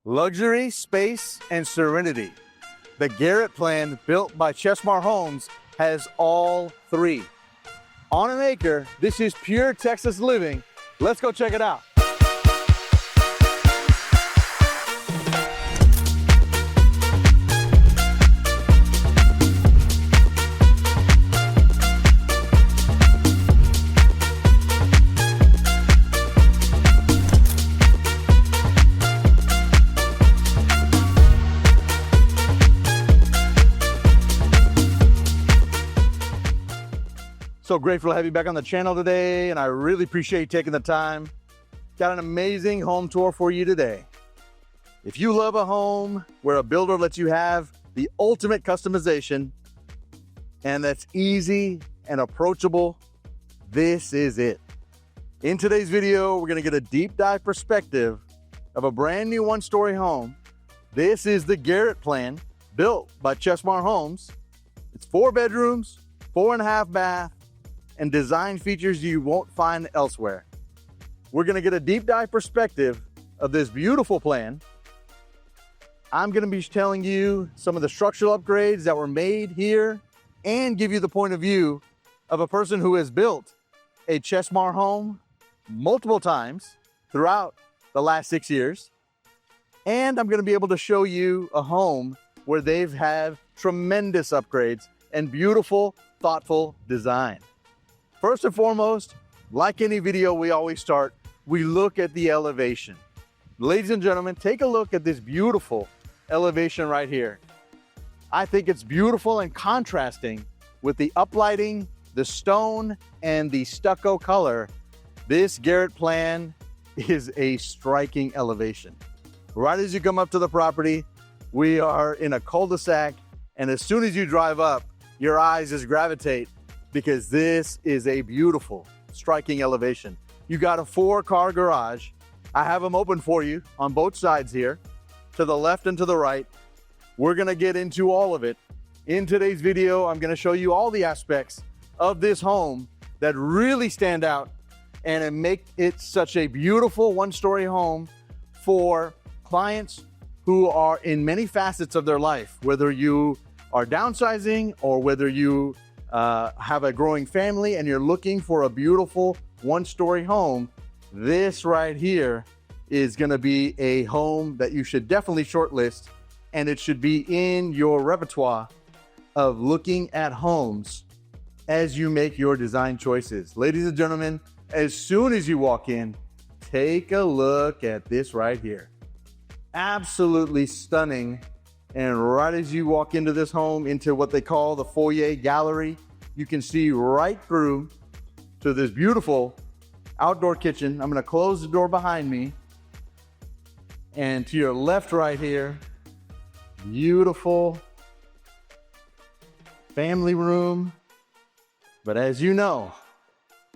Luxury, space, and serenity. The Garet Plan, built by Chesmar Homes, has all three. On an acre, this is pure Texas living. Let's go check it out. So grateful to have you back on the channel today, and I really appreciate you taking the time. Got an amazing home tour for you today. If you love a home where a builder lets you have the ultimate customization and that's easy and approachable, this is it. In today's video, we're gonna get a deep dive perspective of a brand new one-story home. This is the Garet Plan, built by Chesmar Homes. It's 4 bedrooms, 4.5 bath, and design features you won't find elsewhere. We're gonna get a deep dive perspective of this beautiful plan. I'm gonna be telling you some of the structural upgrades that were made here and give you the point of view of a person who has built a Chesmar home multiple times throughout the last 6 years. And I'm gonna be able to show you a home where they've had tremendous upgrades and beautiful, thoughtful design. First and foremost, like any video we always start, we look at the elevation. Ladies and gentlemen, take a look at this beautiful elevation right here. I think it's beautiful and contrasting with the uplighting, the stone, and the stucco color. This Garet Plan is a striking elevation. Right as you come up to the property, we are in a cul-de-sac, and as soon as you drive up, your eyes just gravitate because this is a beautiful, striking elevation. You got a 4-car garage. I have them open for you on both sides here, to the left and to the right. We're gonna get into all of it. In today's video, I'm gonna show you all the aspects of this home that really stand out and make it such a beautiful one-story home for clients who are in many facets of their life, whether you are downsizing or whether you have a growing family and you're looking for a beautiful one-story home. This right here is going to be a home that you should definitely shortlist, and it should be in your repertoire of looking at homes as you make your design choices. Ladies and gentlemen, as soon as you walk in, take a look at this right here. Absolutely stunning. And right as you walk into this home, into what they call the foyer gallery, you can see right through to this beautiful outdoor kitchen. I'm gonna close the door behind me. And to your left right here, beautiful family room. But as you know,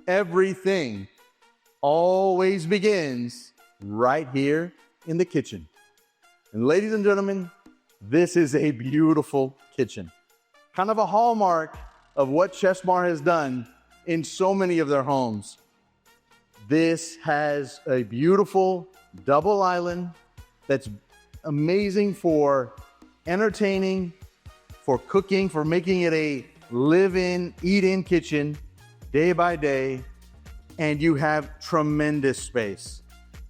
everything always begins right here in the kitchen. And ladies and gentlemen, this is a beautiful kitchen. Kind of a hallmark of what Chesmar has done in so many of their homes. This has a beautiful double island that's amazing for entertaining, for cooking, for making it a live-in, eat-in kitchen day by day. And you have tremendous space.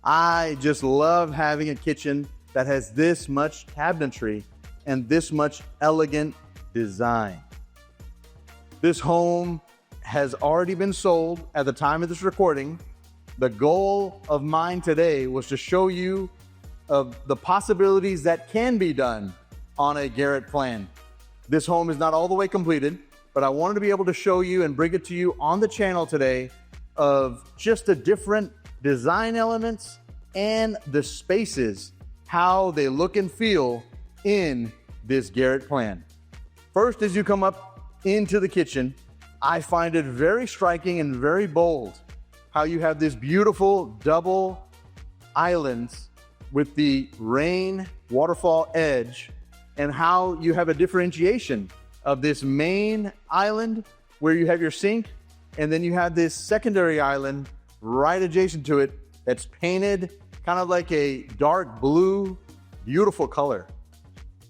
I just love having a kitchen that has this much cabinetry and this much elegant design. This home has already been sold at the time of this recording. The goal of mine today was to show you of the possibilities that can be done on a Garet Plan. This home is not all the way completed, but I wanted to be able to show you and bring it to you on the channel today of just the different design elements and the spaces, how they look and feel in this Garet Plan. First, as you come up into the kitchen, I find it very striking and very bold how you have this beautiful double islands with the rain waterfall edge, and how you have a differentiation of this main island where you have your sink, and then you have this secondary island right adjacent to it that's painted kind of like a dark blue Beautiful color.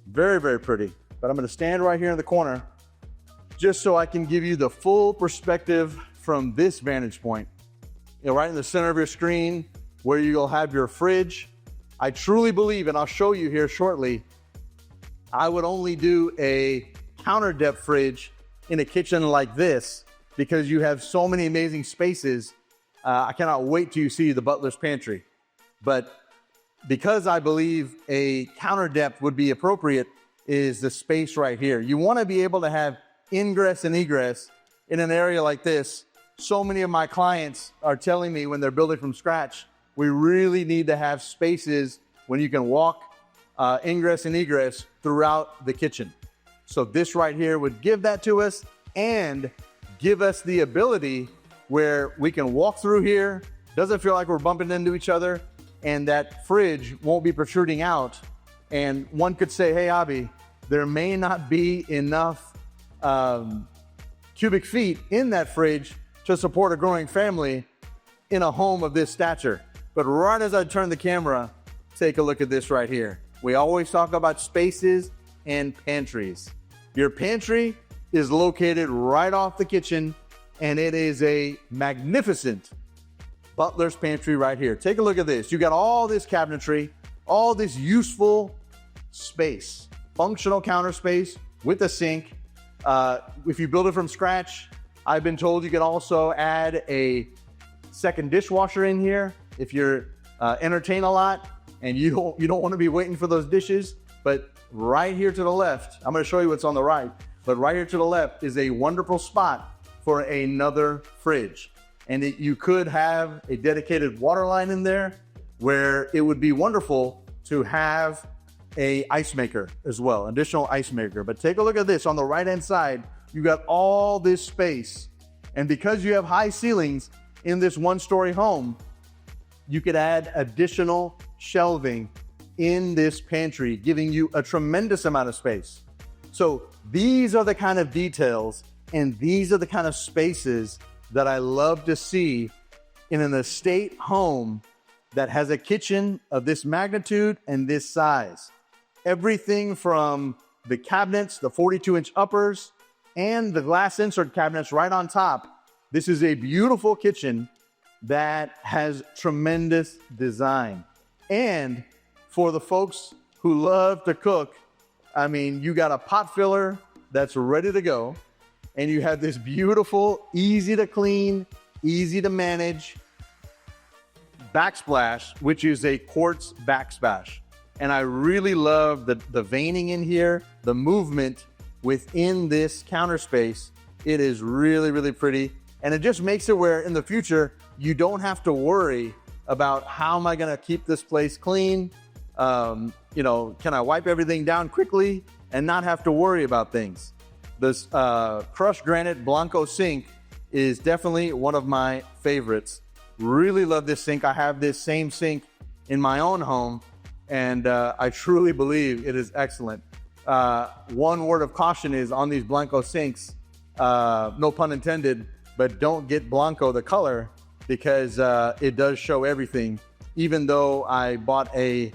Very, very pretty. But I'm gonna stand right here in the corner just so I can give you the full perspective from this vantage point. You know, right in the center of your screen where you'll have your fridge. I truly believe, and I'll show you here shortly, I would only do a counter depth fridge in a kitchen like this because you have so many amazing spaces. I cannot wait till you see the Butler's pantry. But because I believe a counter depth would be appropriate is the space right here. You want to be able to have ingress and egress in an area like this. So many of my clients are telling me when they're building from scratch, we really need to have spaces when you can walk ingress and egress throughout the kitchen. So this right here would give that to us and give us the ability where we can walk through here, doesn't feel like we're bumping into each other, and that fridge won't be protruding out. And one could say, hey, Abbi, there may not be enough cubic feet in that fridge to support a growing family in a home of this stature. But right as I turn the camera, take a look at this right here. We always talk about spaces and pantries. Your pantry is located right off the kitchen, and it is a magnificent Butler's pantry right here. Take a look at this. You got all this cabinetry, all this useful space, functional counter space with a sink. If you build it from scratch, I've been told you could also add a second dishwasher in here if you're entertain a lot and you don't want to be waiting for those dishes. But right here to the left, I'm going to show you what's on the right, but right here to the left is a wonderful spot for another fridge. And you could have a dedicated water line in there where it would be wonderful to have a ice maker as well, additional ice maker. But take a look at this on the right hand side. You got all this space, and because you have high ceilings in this one-story home, you could add additional shelving in this pantry, giving you a tremendous amount of space. So these are the kind of details and these are the kind of spaces that I love to see in an estate home that has a kitchen of this magnitude and this size. Everything from the cabinets, the 42-inch uppers, and the glass insert cabinets right on top. This is a beautiful kitchen that has tremendous design. And for the folks who love to cook, I mean, you got a pot filler that's ready to go, and you have this beautiful, easy to clean, easy to manage backsplash, which is a quartz backsplash. And I really love the veining in here, the movement within this counter space. It is really, really pretty. And it just makes it where in the future, you don't have to worry about how am I gonna keep this place clean? Can I wipe everything down quickly and not have to worry about things? This crushed granite Blanco sink is definitely one of my favorites. Really love this sink. I have this same sink in my own home, and I truly believe it is excellent. One word of caution is on these Blanco sinks, no pun intended, but don't get Blanco the color because it does show everything. Even though I bought from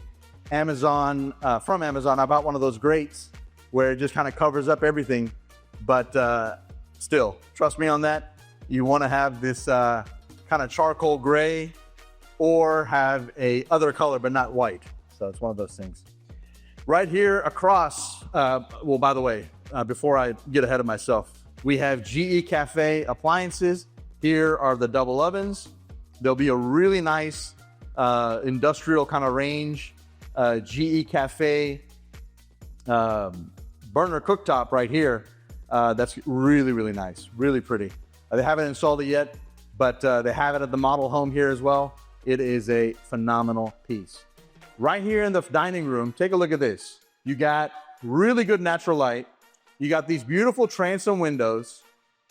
Amazon, I bought one of those grates where it just kind of covers up everything. But still, trust me on that. You want to have this kind of charcoal gray or have a other color, but not white. So it's one of those things. Right here across, well, by the way, before I get ahead of myself, we have GE Cafe appliances. Here are the double ovens. There'll be a really nice industrial kind of range GE Cafe burner cooktop right here. That's really, really nice, really pretty. They haven't installed it yet, but they have it at the model home here as well. It is a phenomenal piece. Right here in the dining room, take a look at this. You got really good natural light. You got these beautiful transom windows.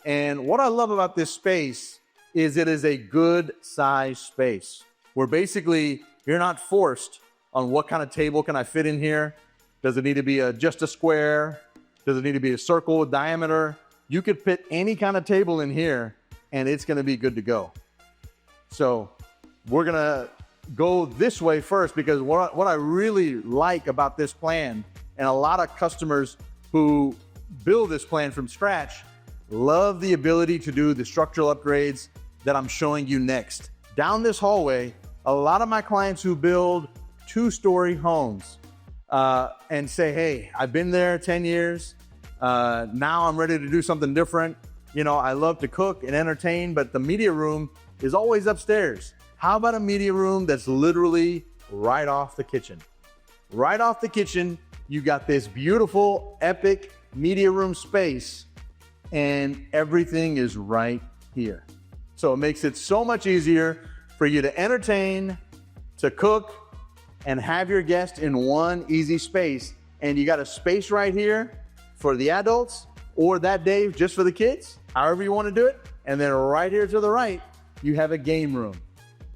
And what I love about this space is it is a good size space where basically you're not forced on what kind of table can I fit in here. Does it need to be just a square? Does it need to be a circle with diameter? You could fit any kind of table in here and it's gonna be good to go. So we're gonna go this way first because what I really like about this plan, and a lot of customers who build this plan from scratch love the ability to do the structural upgrades that I'm showing you next. Down this hallway, a lot of my clients who build 2-story homes and say, hey, I've been there 10 years. Now I'm ready to do something different. You know, I love to cook and entertain, but the media room is always upstairs. How about a media room that's literally right off the kitchen? Right off the kitchen, you got this beautiful, epic media room space, and everything is right here. So it makes it so much easier for you to entertain, to cook, and have your guests in one easy space. And you got a space right here for the adults, or that day just for the kids, however you want to do it. And then right here to the right, you have a game room.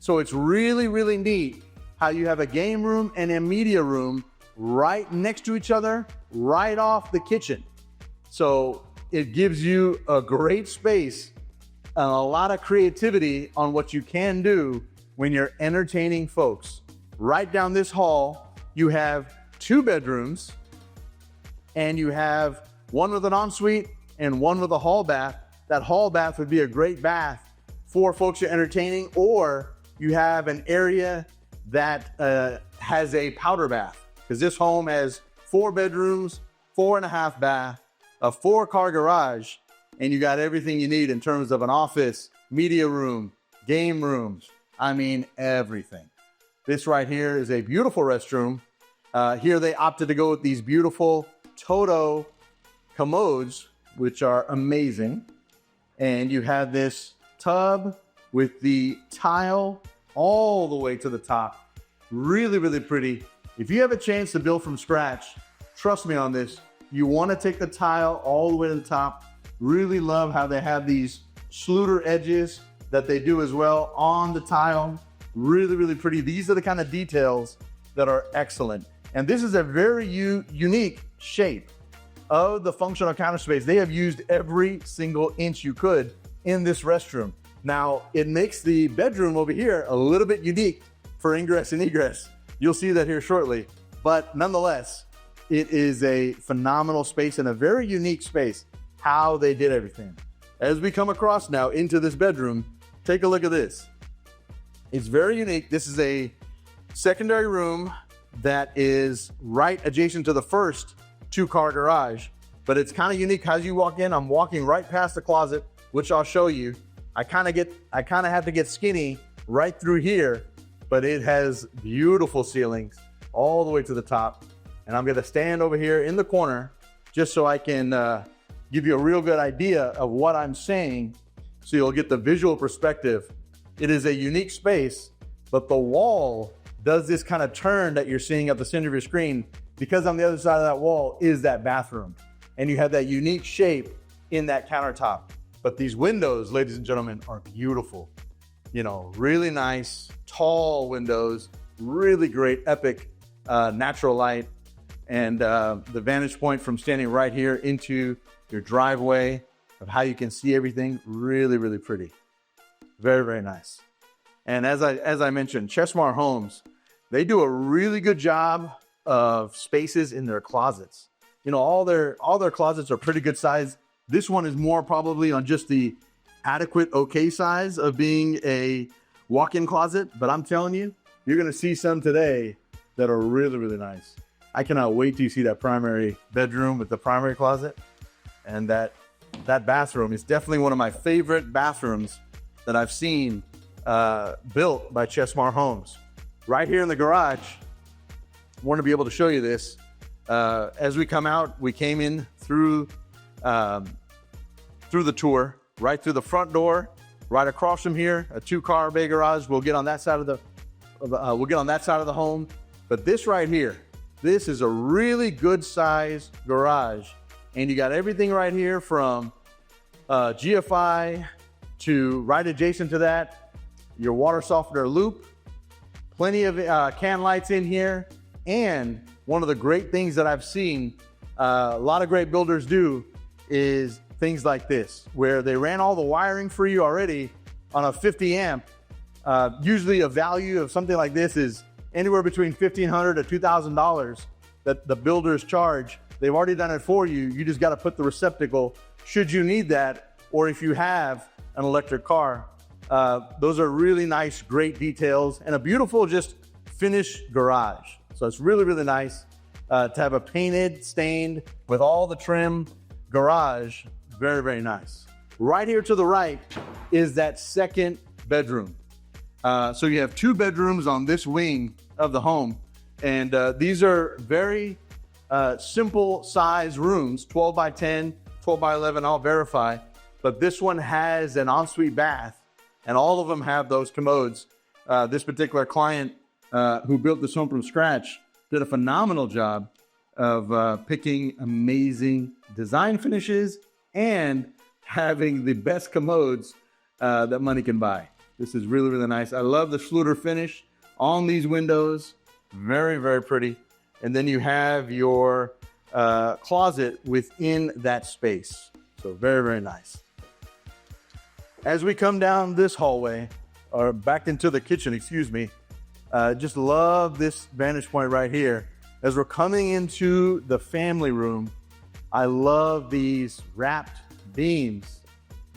So it's really, really neat how you have a game room and a media room right next to each other, right off the kitchen. So it gives you a great space and a lot of creativity on what you can do when you're entertaining folks. Right down this hall, you have 2 bedrooms, and you have one with an ensuite and one with a hall bath. That hall bath would be a great bath for folks you're entertaining, or you have an area that has a powder bath, because this home has 4 bedrooms, 4.5 bath, a 4-car garage, and you got everything you need in terms of an office, media room, game rooms. I mean, everything. This right here is a beautiful restroom. Here they opted to go with these beautiful Toto commodes, which are amazing. And you have this tub with the tile all the way to the top. Really, really pretty. If you have a chance to build from scratch, trust me on this, you want to take the tile all the way to the top. Really love how they have these Schluter edges that they do as well on the tile. Really, really pretty. These are the kind of details that are excellent. And this is a very unique shape of the functional counter space. They have used every single inch you could in this restroom. Now, it makes the bedroom over here a little bit unique for ingress and egress. You'll see that here shortly. But nonetheless, it is a phenomenal space and a very unique space, how they did everything. As we come across now into this bedroom, take a look at this. It's very unique. This is a secondary room that is right adjacent to the first 2-car garage, but it's kind of unique. As you walk in, I'm walking right past the closet, which I'll show you. I kind of have to get skinny right through here, but it has beautiful ceilings all the way to the top. And I'm gonna stand over here in the corner just so I can give you a real good idea of what I'm saying, so you'll get the visual perspective. It is a unique space, but the wall does this kind of turn that you're seeing at the center of your screen, because on the other side of that wall is that bathroom. And you have that unique shape in that countertop. But these windows, ladies and gentlemen, are beautiful. You know, really nice, tall windows, really great, epic natural light. And the vantage point from standing right here into your driveway of how you can see everything, really, really pretty. Very, very nice. And as I mentioned, Chesmar Homes, they do a really good job of spaces in their closets. You know, all their closets are pretty good size. This one is more probably on just the adequate, okay size of being a walk-in closet. But I'm telling you, you're gonna see some today that are really, really nice. I cannot wait till you see that primary bedroom with the primary closet. And that bathroom is definitely one of my favorite bathrooms that I've seen built by Chesmar Homes. Right here in the garage, I want to be able to show you this. As we come out, we came in through the tour, right through the front door, right across from here, a 2-car bay garage. We'll get on that side of the home. But this right here, this is a really good size garage. And you got everything right here from GFI to right adjacent to that, your water softener loop, plenty of can lights in here. And one of the great things that I've seen a lot of great builders do is things like this, where they ran all the wiring for you already on a 50 amp Usually a value of something like this is anywhere between $1,500 to $2,000 that the builders charge. They've already done it for you. You just got to put the receptacle should you need that, or if you have an electric car. Those are really nice, great details, and a beautiful just finished garage. So it's really, really nice to have a painted, stained, with all the trim garage. Very, very nice. Right here to the right is that second bedroom. So you have 2 bedrooms on this wing of the home, and these are very simple size rooms, 12 by 10, 12 by 11, I'll verify, but this one has an ensuite bath, and all of them have those commodes. This particular client who built this home from scratch did a phenomenal job of picking amazing design finishes and having the best commodes that money can buy. This is really, really nice. I love the Schluter finish on these windows. Very, very pretty. And then you have your closet within that space. So very, very nice. As we come down this hallway, or back into the kitchen, excuse me, just love this vantage point right here. As we're coming into the family room, I love these wrapped beams,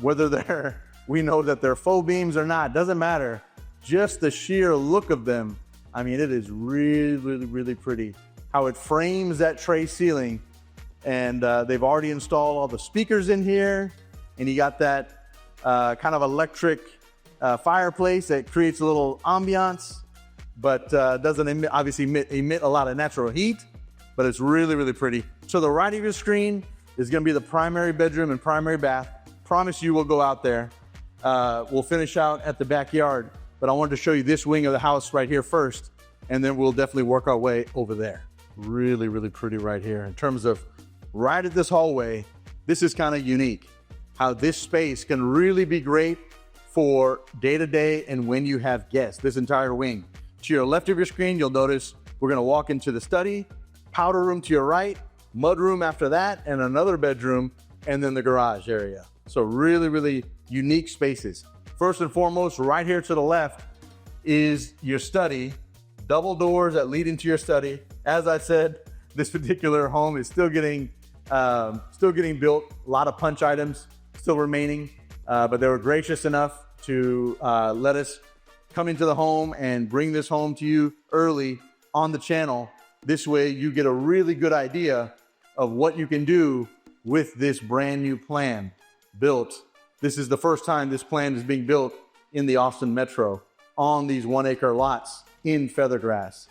whether we know that they're faux beams or not, doesn't matter. Just the sheer look of them. I mean, it is really, really, really pretty. How it frames that tray ceiling. And they've already installed all the speakers in here. And you got that kind of electric fireplace that creates a little ambiance, but doesn't obviously emit a lot of natural heat, but it's really, really pretty. So the right of your screen is gonna be the primary bedroom and primary bath. Promise you we'll go out there. We'll finish out at the backyard, but I wanted to show you this wing of the house right here first, and then we'll definitely work our way over there. Really, really pretty right here. In terms of right at this hallway, this is kind of unique. How this space can really be great for day-to-day and when you have guests, this entire wing. To your left of your screen, you'll notice we're gonna walk into the study, powder room to your right, mudroom after that, and another bedroom, and then the garage area. So really, really unique spaces. First and foremost, right here to the left is your study, double doors that lead into your study. As I said, this particular home is still getting built. A lot of punch items still remaining, but they were gracious enough to let us come into the home and bring this home to you early on the channel. This way you get a really good idea of what you can do with this brand new plan built. This is the first time this plan is being built in the Austin Metro on these 1-acre lots in Feathergrass.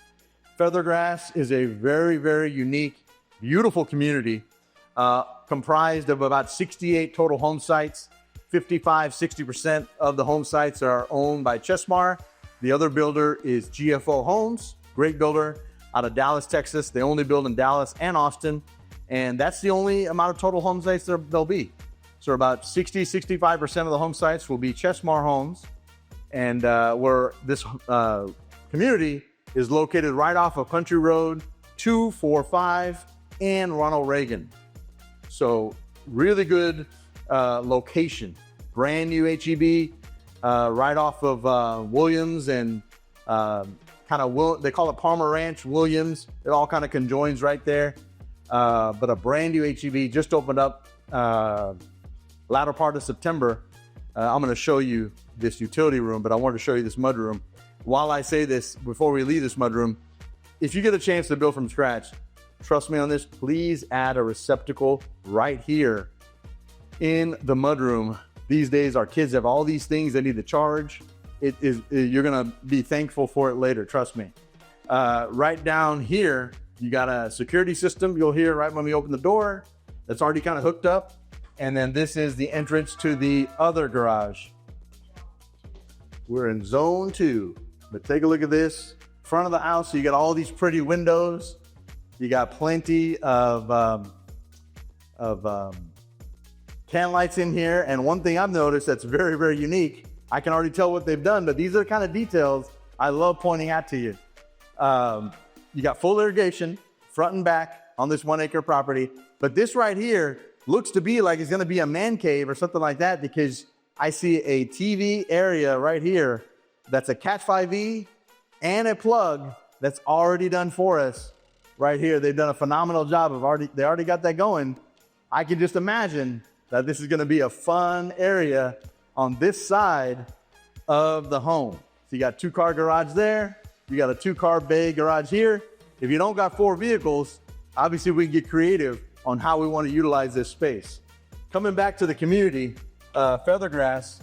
Feathergrass is a very, very unique, beautiful community comprised of about 68 total home sites. 55–60% of the home sites are owned by Chesmar. The other builder is GFO Homes, great builder out of Dallas, Texas. They only build in Dallas and Austin, and that's the only amount of total home sites there'll be. So about 60–65% of the home sites will be Chesmar Homes, and where this community is located right off of Country Road 245 and Ronald Reagan. So really good location, brand new HEB, right off of Williams and they call it Palmer Ranch, Williams. It all kind of conjoins right there. But a brand new HEB just opened up latter part of September. I'm going to show you this utility room, but I wanted to show you this mudroom. While I say this, before we leave this mudroom, if you get a chance to build from scratch, trust me on this, please add a receptacle right here in the mudroom. These days, our kids have all these things they need to charge. You're gonna be thankful for it later, trust me. Right down here, you got a security system. You'll hear right when we open the door, that's already kind of hooked up. And then this is the entrance to the other garage. We're in zone 2, but take a look at this. Front of the house, so you got all these pretty windows. You got plenty of can lights in here. And one thing I've noticed that's very, very unique, I can already tell what they've done, but these are the kind of details I love pointing out to you. You got full irrigation, front and back on this 1-acre property. But this right here looks to be like it's gonna be a man cave or something like that, because I see a TV area right here that's a Cat 5e and a plug that's already done for us right here. They've done a phenomenal job of they already got that going. I can just imagine that this is going to be a fun area on this side of the home. So you got 2-car garage there. You got a 2-car bay garage here. If you don't got 4 vehicles, obviously we can get creative on how we want to utilize this space. Coming back to the community, Feathergrass,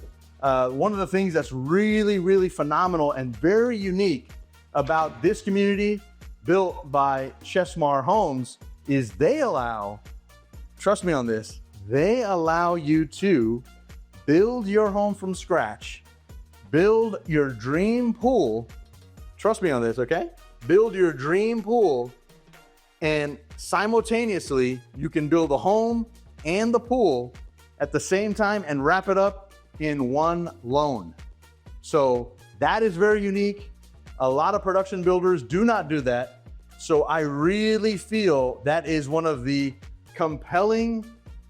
one of the things that's really, really phenomenal and very unique about this community built by Chesmar Homes is they allow, trust me on this, they allow you to build your home from scratch, build your dream pool. Trust me on this, okay? Build your dream pool, and simultaneously you can build a home and the pool at the same time and wrap it up in one loan. So that is very unique. A lot of production builders do not do that. So I really feel that is one of the compelling,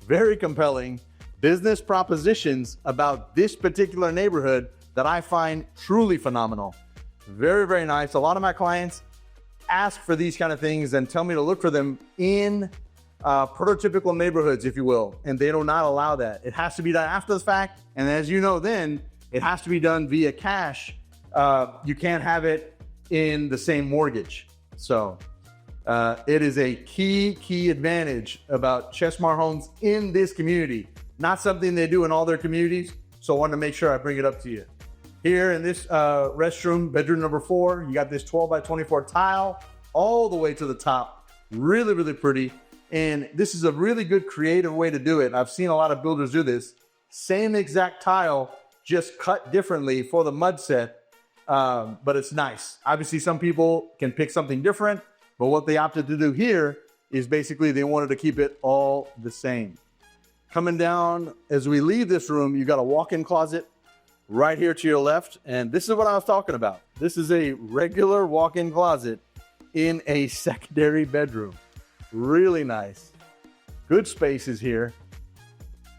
very compelling business propositions about this particular neighborhood that I find truly phenomenal. Very, very nice. A lot of my clients ask for these kind of things and tell me to look for them in prototypical neighborhoods, if you will, and they do not allow that. It has to be done after the fact, and as you know, then it has to be done via cash. You can't have it in the same mortgage. So it is a key advantage about Chesmar Homes in this community. Not something they do in all their communities, so I wanted to make sure I bring it up to you. Here in this restroom, bedroom number 4, you got this 12 by 24 tile all the way to the top. Really, really pretty. And this is a really good creative way to do it. I've seen a lot of builders do this. Same exact tile, just cut differently for the mud set, but it's nice. Obviously, some people can pick something different, but what they opted to do here is basically they wanted to keep it all the same. Coming down, as we leave this room, you got a walk-in closet right here to your left, and this is what I was talking about. This is a regular walk-in closet in a secondary bedroom. Really nice. Good spaces here.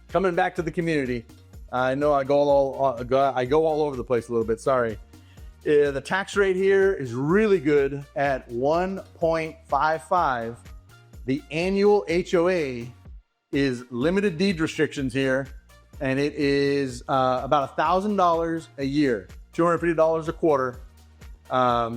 Coming back to the community, I know I go all over the place a little bit, sorry. The tax rate here is really good at 1.55. The annual HOA is limited deed restrictions here, and it is about $1,000 a year, $250 a quarter.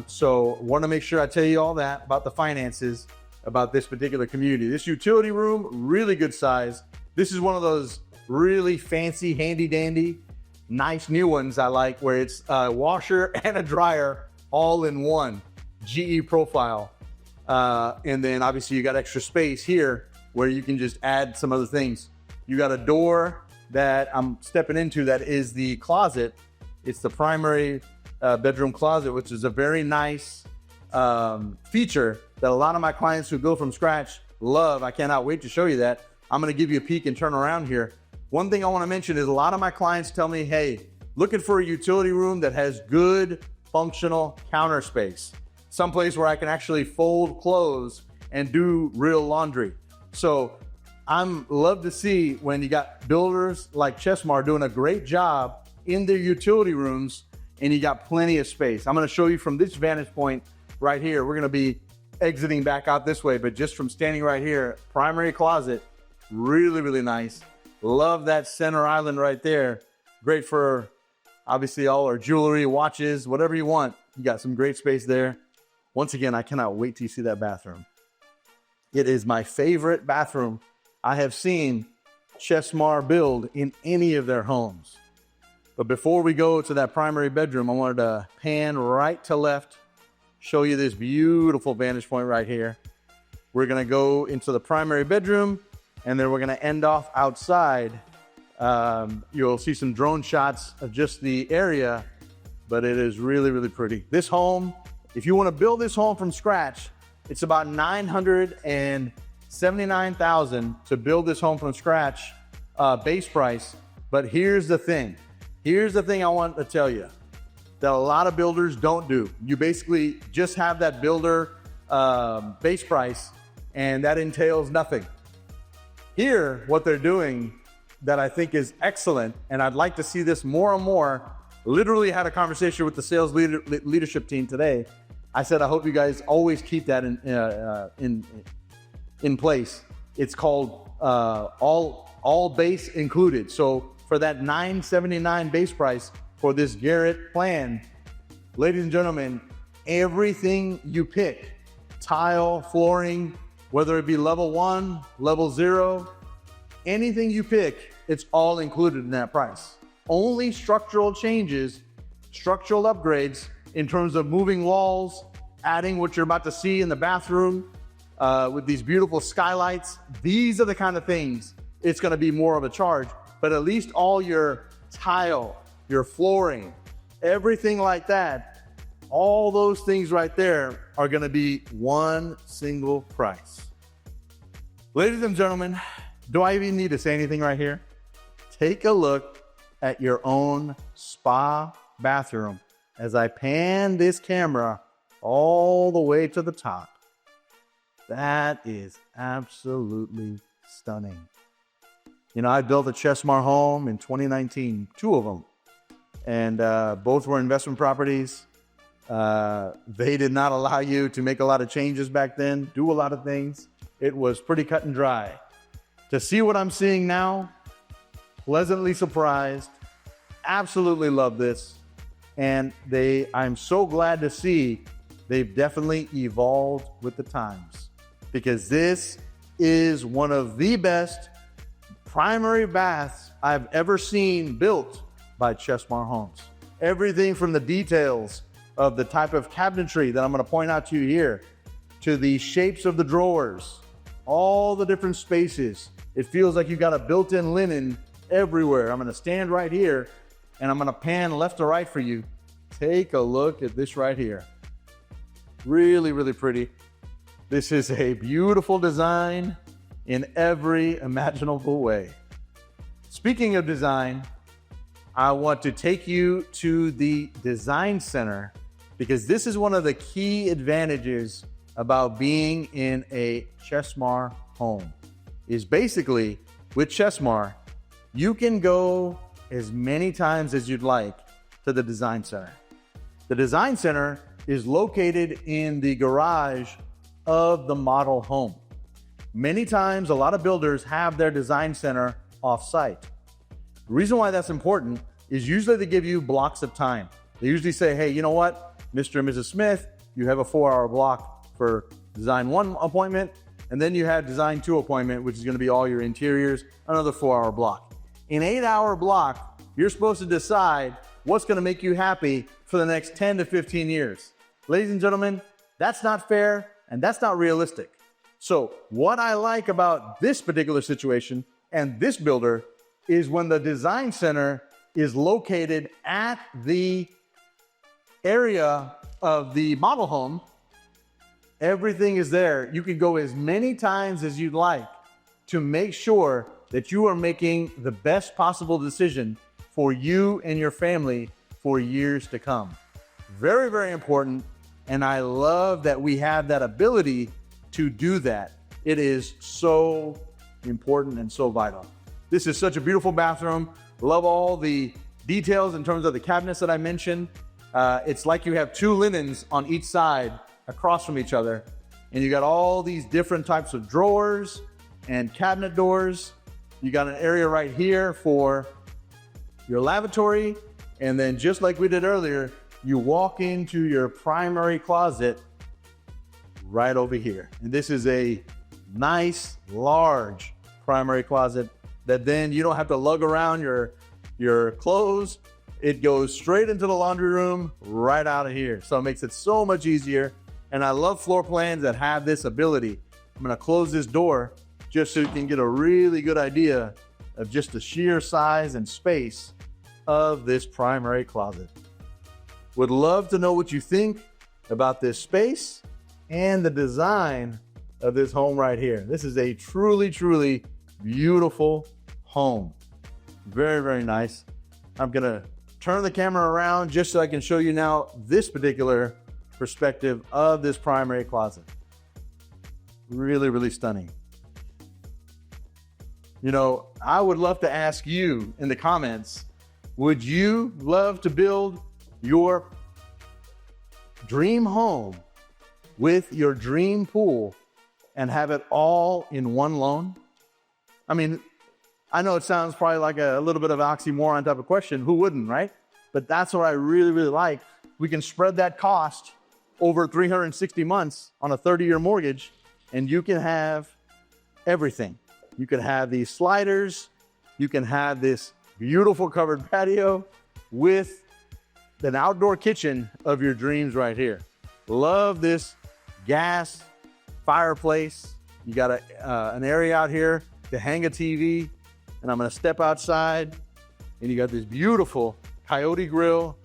So want to make sure I tell you all that about the finances about this particular community. This utility room, really good size. This is one of those really fancy, handy dandy, nice new ones I like, where it's a washer and a dryer all in one, GE profile. And then obviously you got extra space here where you can just add some other things. You got a door that I'm stepping into that is the closet. It's the primary bedroom closet, which is a very nice feature that a lot of my clients who build from scratch love. I cannot wait to show you that. I'm going to give you a peek and turn around here. One thing I want to mention is a lot of my clients tell me, hey, looking for a utility room that has good functional counter space, someplace where I can actually fold clothes and do real laundry. So I'm love to see when you got builders like Chesmar doing a great job in their utility rooms and you got plenty of space. I'm going to show you from this vantage point right here. We're going to be exiting back out this way, but just from standing right here, primary closet, really, really nice. Love that center island right there. Great for obviously all our jewelry, watches, whatever you want. You got some great space there. Once again, I cannot wait till you see that bathroom. It is my favorite bathroom I have seen Chesmar build in any of their homes. But before we go to that primary bedroom, I wanted to pan right to left, show you this beautiful vantage point right here. We're going to go into the primary bedroom, and then we're going to end off outside. You'll see some drone shots of just the area, but it is really, really pretty. This home, if you want to build this home from scratch, it's about $979,000 to build this home from scratch, base price. But here's the thing. Here's the thing I want to tell you that a lot of builders don't do. You basically just have that builder base price, and that entails nothing. Here, what they're doing that I think is excellent, and I'd like to see this more and more, Literally had a conversation with the sales leadership team today. I said, I hope you guys always keep that in place. It's called all base included. So for that $979 base price for this Garet plan, ladies and gentlemen, everything you pick, tile, flooring, whether it be level 1, level 0, anything you pick, it's all included in that price. Only structural changes, structural upgrades in terms of moving walls, adding what you're about to see in the bathroom with these beautiful skylights. These are the kind of things it's going to be more of a charge, but at least all your tile, your flooring, everything like that, all those things right there are going to be one single price. Ladies and gentlemen, do I even need to say anything right here? Take a look at your own spa bathroom as I pan this camera all the way to the top. That is absolutely stunning. You know, I built a Chesmar home in 2019, 2 of them, and both were investment properties. They did not allow you to make a lot of changes back then, do a lot of things. It was pretty cut and dry. To see what I'm seeing now, pleasantly surprised, absolutely love this. And I'm so glad to see they've definitely evolved with the times, because this is one of the best primary baths I've ever seen built by Chesmar Homes. Everything from the details of the type of cabinetry that I'm going to point out to you here, to the shapes of the drawers, all the different spaces. It feels like you got a built-in linen everywhere. I'm going to stand right here and I'm going to pan left to right for you. Take a look at this right here. Really, really pretty. This is a beautiful design in every imaginable way. Speaking of design, I want to take you to the design center, because this is one of the key advantages about being in a Chesmar home. Is basically with Chesmar, you can go as many times as you'd like to the design center. The design center is located in the garage of the model home. Many times, a lot of builders have their design center off-site. The reason why that's important is usually they give you blocks of time. They usually say, hey, you know what, Mr. and Mrs. Smith, you have a 4-hour block for design 1 appointment, and then you have design 2 appointment, which is going to be all your interiors, another 4-hour block. In 8-hour block, you're supposed to decide what's going to make you happy for the next 10 to 15 years. Ladies and gentlemen, that's not fair and that's not realistic. So what I like about this particular situation and this builder is when the design center is located at the area of the model home, everything is there. You can go as many times as you'd like to make sure that you are making the best possible decision for you and your family for years to come. Very, very important. And I love that we have that ability to do that. It is so important and so vital. This is such a beautiful bathroom. Love all the details in terms of the cabinets that I mentioned. It's like you have 2 linens on each side across from each other. And you got all these different types of drawers and cabinet doors. You got an area right here for your lavatory. And then just like we did earlier, you walk into your primary closet right over here. And this is a nice, large primary closet that then you don't have to lug around your clothes. It goes straight into the laundry room right out of here. So it makes it so much easier. And I love floor plans that have this ability. I'm going to close this door just so you can get a really good idea of just the sheer size and space of this primary closet. Would love to know what you think about this space and the design of this home right here. This is a truly, truly beautiful home. Very, very nice. I'm gonna turn the camera around just so I can show you now this particular perspective of this primary closet. Really, really stunning. You know, I would love to ask you in the comments, Would you love to build your dream home with your dream pool and have it all in one loan? I mean, I know it sounds probably like a little bit of oxymoron type of question. Who wouldn't, right? But that's what I really, really like. We can spread that cost over 360 months on a 30-year mortgage, and you can have everything. You can have these sliders. You can have this beautiful covered patio with an outdoor kitchen of your dreams right here. Love this gas fireplace. You got an area out here to hang a TV, and I'm gonna step outside, and you got this beautiful coyote grill,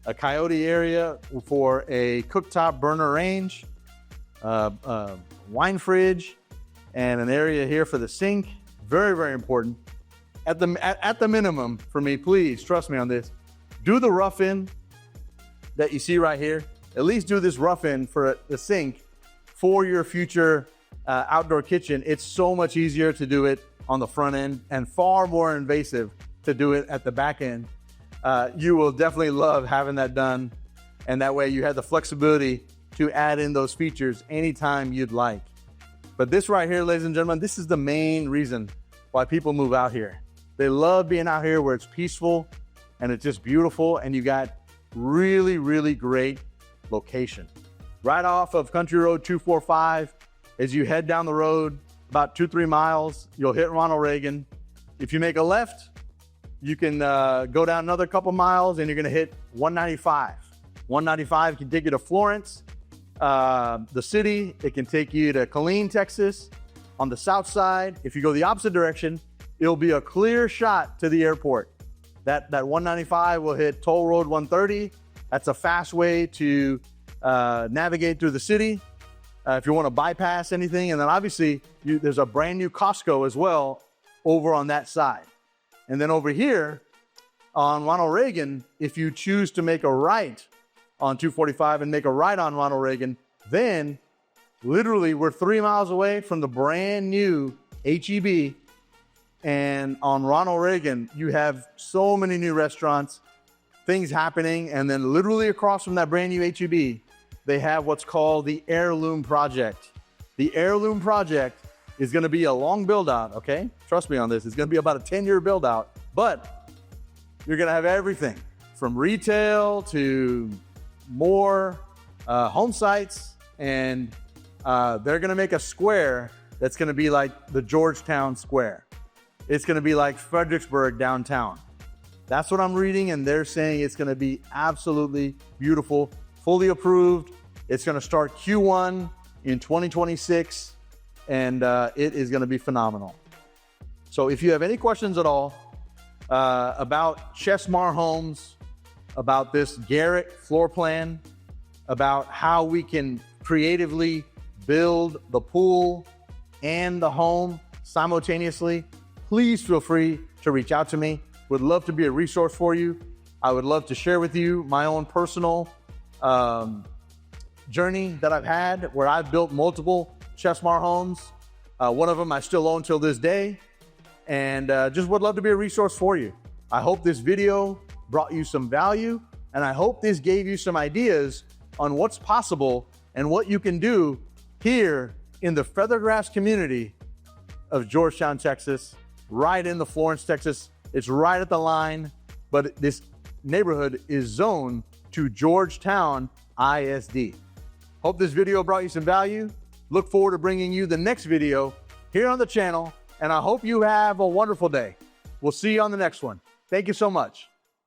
a coyote area for a cooktop burner range, wine fridge, and an area here for the sink. Very, very important. At the minimum for me, please trust me on this, do the rough-in that you see right here. At least do this rough-in for the sink for your future outdoor kitchen. It's so much easier to do it on the front end and far more invasive to do it at the back end. You will definitely love having that done, and that way you have the flexibility to add in those features anytime you'd like. But this right here, ladies and gentlemen, this is the main reason why people move out here. They love being out here where it's peaceful and it's just beautiful, and you got really, really great location. Right off of Country Road 245, as you head down the road about 2-3 miles, you'll hit Ronald Reagan. If you make a left, you can go down another couple miles and you're gonna hit 195. 195 can take you to Florence, the city. It can take you to Killeen, Texas. On the south side, if you go the opposite direction, it'll be a clear shot to the airport. That 195 will hit Toll Road 130. That's a fast way to navigate through the city if you want to bypass anything. And then obviously there's a brand new Costco as well over on that side. And then over here on Ronald Reagan, if you choose to make a right on 245 and make a right on Ronald Reagan, then literally we're 3 miles away from the brand new HEB. And on Ronald Reagan, you have so many new restaurants, things happening. And then literally across from that brand new HEB, they have what's called the Heirloom Project. The Heirloom Project is going to be a long build out, okay? Trust me on this. It's going to be about a 10-year build out, but you're going to have everything from retail to more home sites. And they're going to make a square that's going to be like the Georgetown Square. It's going to be like Fredericksburg downtown. That's what I'm reading, and they're saying it's going to be absolutely beautiful, fully approved. It's going to start Q1 in 2026, and it is going to be phenomenal. So if you have any questions at all about Chesmar Homes, about this Garet Floor Plan, about how we can creatively build the pool and the home simultaneously, please feel free to reach out to me. Would love to be a resource for you. I would love to share with you my own personal journey that I've had where I've built multiple Chesmar homes. One of them I still own till this day, and just would love to be a resource for you. I hope this video brought you some value, and I hope this gave you some ideas on what's possible and what you can do here in the Feathergrass community of Georgetown, Texas, right in the Florence, Texas. It's right at the line, but this neighborhood is zoned to Georgetown ISD. Hope this video brought you some value. Look forward to bringing you the next video here on the channel, and I hope you have a wonderful day. We'll see you on the next one. Thank you so much.